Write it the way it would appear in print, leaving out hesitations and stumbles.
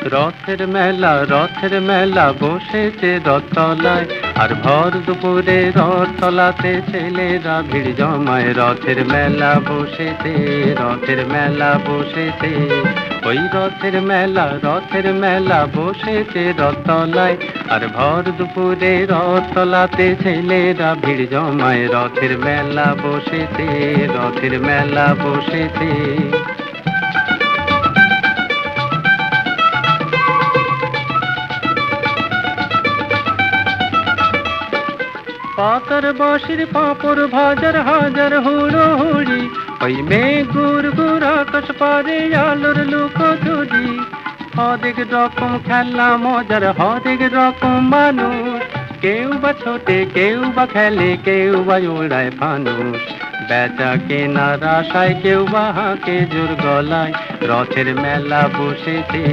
রথের মেলা বসেছে রথতলায়, আর ভর দুপুরে রথতলাতে ছেলেরা ভিড় জমায়। রথের মেলা বসেছে, ওই রথের মেলা বসেছে রথতলায়, আর ভর দুপুরে রথতলাতে ছেলেরা ভিড় জমায়। রথের মেলা বসেছে। পাতার বাঁশির পাঁপড় ভাজার হাজার হুড়োহুড়ি, ওই মেঘ গুড় গুড় আকাশ পারে আলোর লুকোচুরি। হরেক রকম খেলা মজার, হরেক রকম মানুষ, কেউ বা ছোটে, কেউ বা খেলে, কেউ বা ওড়ায় ফানুস। বেচা কেনার আশায় কেউ বা হাঁকে জোর গলায়, রথের মেলা বসেছে।